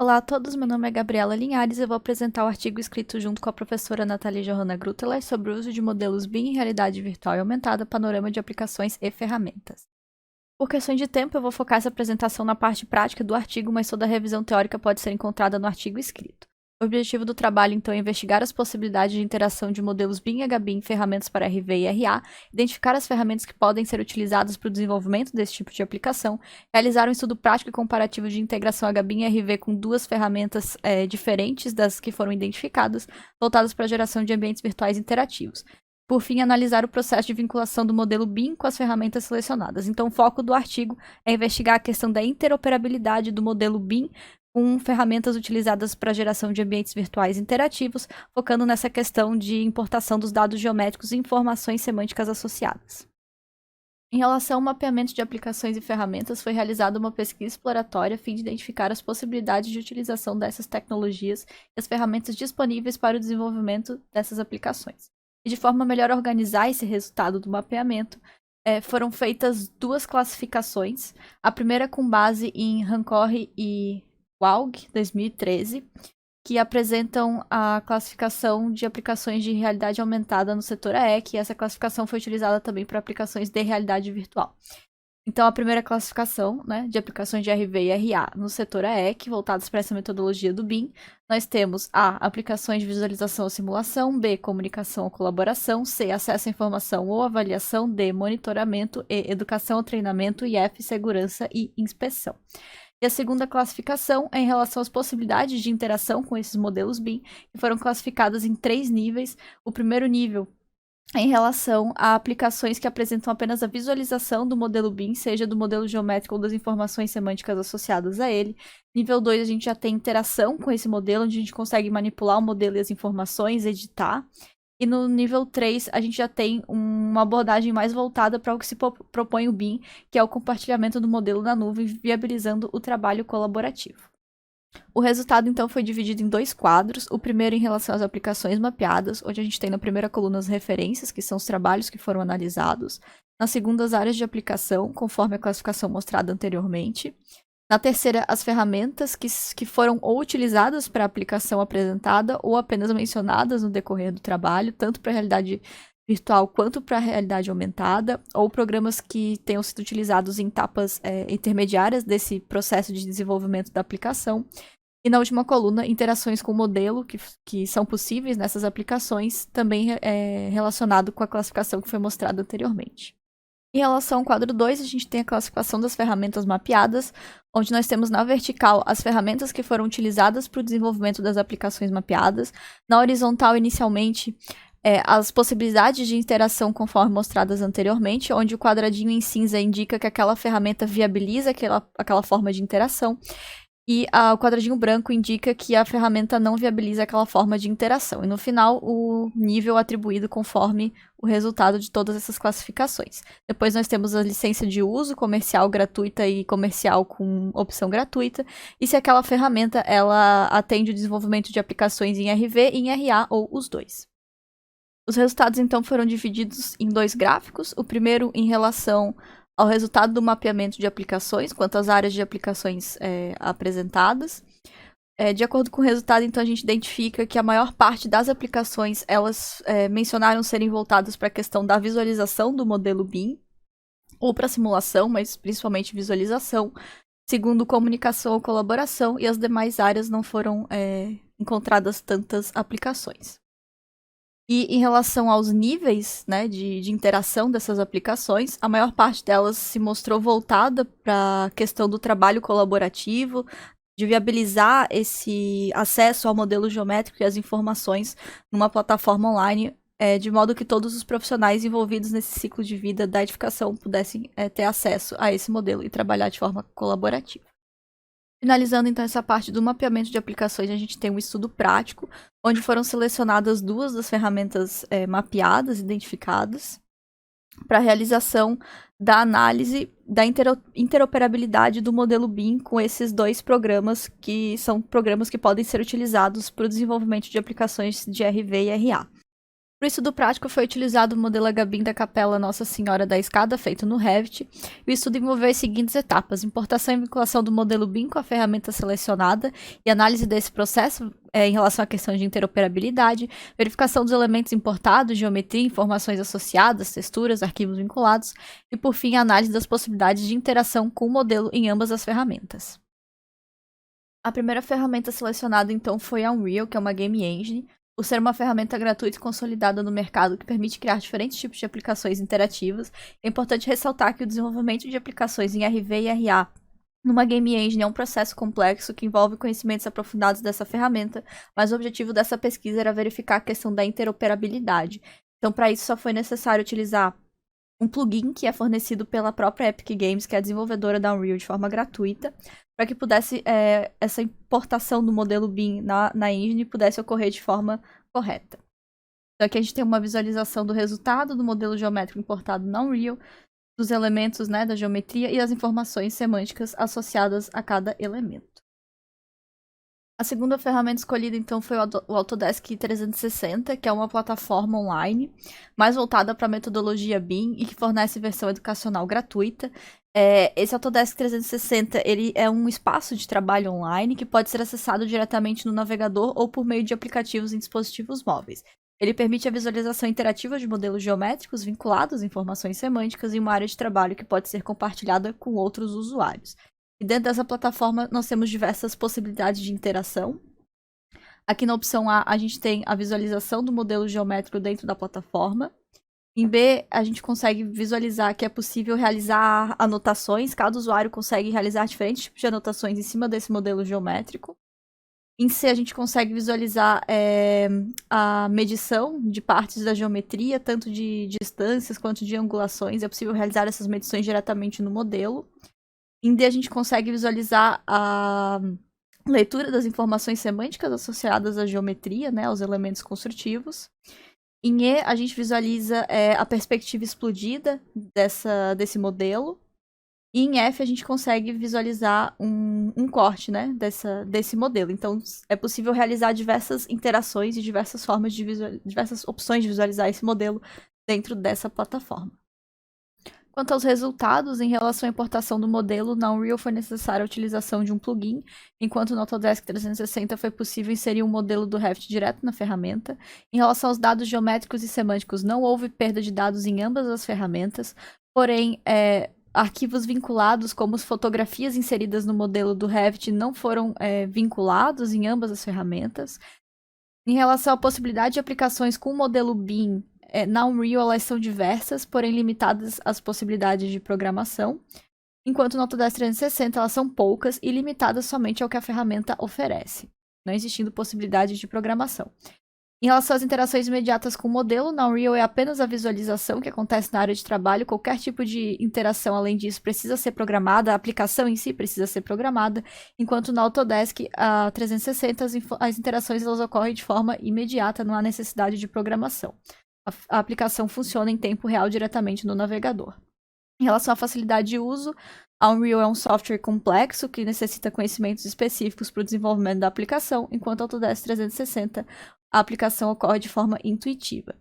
Olá a todos, meu nome é Gabriela Linhares e eu vou apresentar o artigo escrito junto com a professora Nathalie Johanna Gruteler sobre o uso de modelos BIM em realidade virtual e aumentada, panorama de aplicações e ferramentas. Por questões de tempo, eu vou focar essa apresentação na parte prática do artigo, mas toda a revisão teórica pode ser encontrada no artigo escrito. O objetivo do trabalho, então, é investigar as possibilidades de interação de modelos BIM e HBIM em ferramentas para RV e RA, identificar as ferramentas que podem ser utilizadas para o desenvolvimento desse tipo de aplicação, realizar um estudo prático e comparativo de integração HBIM e RV com duas ferramentas diferentes das que foram identificadas, voltadas para a geração de ambientes virtuais interativos. Por fim, analisar o processo de vinculação do modelo BIM com as ferramentas selecionadas. Então, o foco do artigo é investigar a questão da interoperabilidade do modelo BIM com ferramentas utilizadas para a geração de ambientes virtuais interativos, focando nessa questão de importação dos dados geométricos e informações semânticas associadas. Em relação ao mapeamento de aplicações e ferramentas, foi realizada uma pesquisa exploratória a fim de identificar as possibilidades de utilização dessas tecnologias e as ferramentas disponíveis para o desenvolvimento dessas aplicações. E de forma a melhor organizar esse resultado do mapeamento, foram feitas duas classificações. A primeira com base em Rancory e WAUG 2013, que apresentam a classificação de aplicações de realidade aumentada no setor AEC, e essa classificação foi utilizada também para aplicações de realidade virtual. Então, a primeira classificação, de aplicações de RV e RA no setor AEC, voltadas para essa metodologia do BIM, nós temos A, aplicações de visualização ou simulação, B, comunicação ou colaboração, C, acesso à informação ou avaliação, D, monitoramento, E, educação ou treinamento, e F, segurança e inspeção. E a segunda classificação é em relação às possibilidades de interação com esses modelos BIM, que foram classificadas em 3 níveis. O primeiro nível é em relação a aplicações que apresentam apenas a visualização do modelo BIM, seja do modelo geométrico ou das informações semânticas associadas a ele. Nível 2, a gente já tem interação com esse modelo, onde a gente consegue manipular o modelo e as informações, editar. E no nível 3, a gente já tem uma abordagem mais voltada para o que se propõe o BIM, que é o compartilhamento do modelo na nuvem, viabilizando o trabalho colaborativo. O resultado, então, foi dividido em 2 quadros. O primeiro em relação às aplicações mapeadas, onde a gente tem na primeira coluna as referências, que são os trabalhos que foram analisados. Na segunda, as áreas de aplicação, conforme a classificação mostrada anteriormente. Na terceira, as ferramentas que foram ou utilizadas para a aplicação apresentada ou apenas mencionadas no decorrer do trabalho, tanto para a realidade virtual quanto para a realidade aumentada, ou programas que tenham sido utilizados em etapas intermediárias desse processo de desenvolvimento da aplicação. E na última coluna, interações com o modelo que são possíveis nessas aplicações, também relacionado com a classificação que foi mostrada anteriormente. Em relação ao quadro 2, a gente tem a classificação das ferramentas mapeadas, onde nós temos na vertical as ferramentas que foram utilizadas para o desenvolvimento das aplicações mapeadas. Na horizontal, inicialmente, as possibilidades de interação conforme mostradas anteriormente, onde o quadradinho em cinza indica que aquela ferramenta viabiliza aquela forma de interação. E o quadradinho branco indica que a ferramenta não viabiliza aquela forma de interação. E no final, o nível atribuído conforme o resultado de todas essas classificações. Depois nós temos a licença de uso, comercial gratuita e comercial com opção gratuita. E se aquela ferramenta ela atende o desenvolvimento de aplicações em RV, em RA ou os dois. Os resultados, então, foram divididos em 2 gráficos. O primeiro em relação ao resultado do mapeamento de aplicações, quanto às áreas de aplicações apresentadas. De acordo com o resultado, então, a gente identifica que a maior parte das aplicações, elas mencionaram serem voltadas para a questão da visualização do modelo BIM, ou para simulação, mas principalmente visualização, segundo comunicação ou colaboração, e as demais áreas não foram encontradas tantas aplicações. E em relação aos níveis de interação dessas aplicações, a maior parte delas se mostrou voltada para a questão do trabalho colaborativo, de viabilizar esse acesso ao modelo geométrico e às informações numa plataforma online, de modo que todos os profissionais envolvidos nesse ciclo de vida da edificação pudessem ter acesso a esse modelo e trabalhar de forma colaborativa. Finalizando, então, essa parte do mapeamento de aplicações, a gente tem um estudo prático, onde foram selecionadas 2 das ferramentas mapeadas, identificadas, para a realização da análise da interoperabilidade do modelo BIM com esses 2 programas, que são programas que podem ser utilizados para o desenvolvimento de aplicações de RV e RA. Para o estudo prático foi utilizado o modelo HBIM da Capela Nossa Senhora da Escada, feito no Revit. O estudo envolveu as seguintes etapas: importação e vinculação do modelo BIM com a ferramenta selecionada e análise desse processo em relação à questão de interoperabilidade, verificação dos elementos importados, geometria, informações associadas, texturas, arquivos vinculados e, por fim, a análise das possibilidades de interação com o modelo em ambas as ferramentas. A primeira ferramenta selecionada, então, foi a Unreal, que é uma game engine. Por ser uma ferramenta gratuita e consolidada no mercado que permite criar diferentes tipos de aplicações interativas, é importante ressaltar que o desenvolvimento de aplicações em RV e RA numa game engine é um processo complexo que envolve conhecimentos aprofundados dessa ferramenta, mas o objetivo dessa pesquisa era verificar a questão da interoperabilidade. Então, para isso, só foi necessário utilizar um plugin que é fornecido pela própria Epic Games, que é a desenvolvedora da Unreal, de forma gratuita, para que pudesse essa importação do modelo BIM na engine pudesse ocorrer de forma correta. Então aqui a gente tem uma visualização do resultado do modelo geométrico importado na Unreal, dos elementos, né, da geometria e as informações semânticas associadas a cada elemento. A segunda ferramenta escolhida, então, foi o Autodesk 360, que é uma plataforma online mais voltada para a metodologia BIM e que fornece versão educacional gratuita. Esse Autodesk 360 ele é um espaço de trabalho online que pode ser acessado diretamente no navegador ou por meio de aplicativos em dispositivos móveis. Ele permite a visualização interativa de modelos geométricos vinculados a informações semânticas em uma área de trabalho que pode ser compartilhada com outros usuários. E dentro dessa plataforma nós temos diversas possibilidades de interação. Aqui na opção A, a gente tem a visualização do modelo geométrico dentro da plataforma. Em B, a gente consegue visualizar que é possível realizar anotações. Cada usuário consegue realizar diferentes tipos de anotações em cima desse modelo geométrico. Em C, a gente consegue visualizar a medição de partes da geometria, tanto de distâncias quanto de angulações. É possível realizar essas medições diretamente no modelo. Em D, a gente consegue visualizar a leitura das informações semânticas associadas à geometria, né, aos elementos construtivos. Em E, a gente visualiza a perspectiva explodida desse modelo. E em F, a gente consegue visualizar um corte, né, desse modelo. Então, é possível realizar diversas interações e diversas formas diversas opções de visualizar esse modelo dentro dessa plataforma. Quanto aos resultados, em relação à importação do modelo, na Unreal foi necessária a utilização de um plugin, enquanto no Autodesk 360 foi possível inserir um modelo do Revit direto na ferramenta. Em relação aos dados geométricos e semânticos, não houve perda de dados em ambas as ferramentas, porém, arquivos vinculados, como as fotografias inseridas no modelo do Revit, não foram vinculados em ambas as ferramentas. Em relação à possibilidade de aplicações com o modelo BIM, na Unreal elas são diversas, porém limitadas às possibilidades de programação, enquanto no Autodesk 360 elas são poucas e limitadas somente ao que a ferramenta oferece, não existindo possibilidades de programação. Em relação às interações imediatas com o modelo, na Unreal é apenas a visualização que acontece na área de trabalho. Qualquer tipo de interação além disso precisa ser programada, a aplicação em si precisa ser programada, enquanto na Autodesk a 360 as interações elas ocorrem de forma imediata, não há necessidade de programação. A aplicação funciona em tempo real diretamente no navegador. Em relação à facilidade de uso, a Unreal é um software complexo que necessita conhecimentos específicos para o desenvolvimento da aplicação, enquanto a Autodesk 360 a aplicação ocorre de forma intuitiva.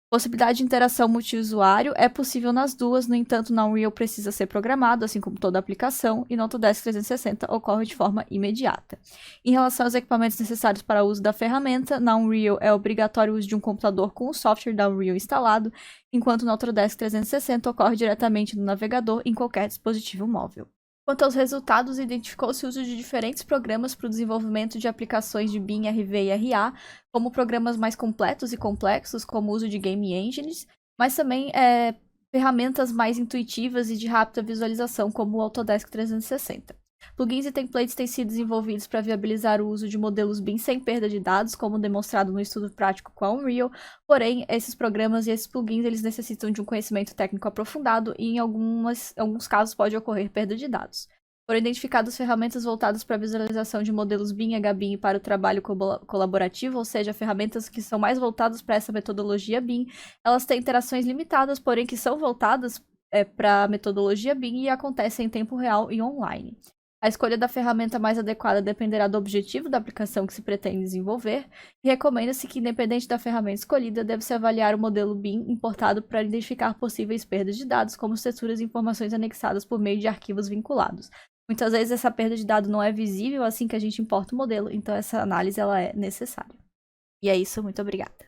Possibilidade de interação multiusuário é possível nas duas, no entanto, na Unreal precisa ser programado, assim como toda aplicação, e no Autodesk 360 ocorre de forma imediata. Em relação aos equipamentos necessários para o uso da ferramenta, na Unreal é obrigatório o uso de um computador com o software da Unreal instalado, enquanto no Autodesk 360 ocorre diretamente no navegador em qualquer dispositivo móvel. Quanto aos resultados, identificou-se o uso de diferentes programas para o desenvolvimento de aplicações de BIM, RV e RA, como programas mais completos e complexos, como o uso de game engines, mas também ferramentas mais intuitivas e de rápida visualização, como o Autodesk 360. Plugins e templates têm sido desenvolvidos para viabilizar o uso de modelos BIM sem perda de dados, como demonstrado no estudo prático com a Unreal, porém, esses programas e esses plugins eles necessitam de um conhecimento técnico aprofundado e em alguns casos pode ocorrer perda de dados. Foram identificadas ferramentas voltadas para a visualização de modelos BIM e HBIM e para o trabalho colaborativo, ou seja, ferramentas que são mais voltadas para essa metodologia BIM. Elas têm interações limitadas, porém que são voltadas para a metodologia BIM e acontecem em tempo real e online. A escolha da ferramenta mais adequada dependerá do objetivo da aplicação que se pretende desenvolver, e recomenda-se que, independente da ferramenta escolhida, deve-se avaliar o modelo BIM importado para identificar possíveis perdas de dados, como texturas e informações anexadas por meio de arquivos vinculados. Muitas vezes essa perda de dado não é visível assim que a gente importa o modelo, então essa análise ela é necessária. E é isso, muito obrigada.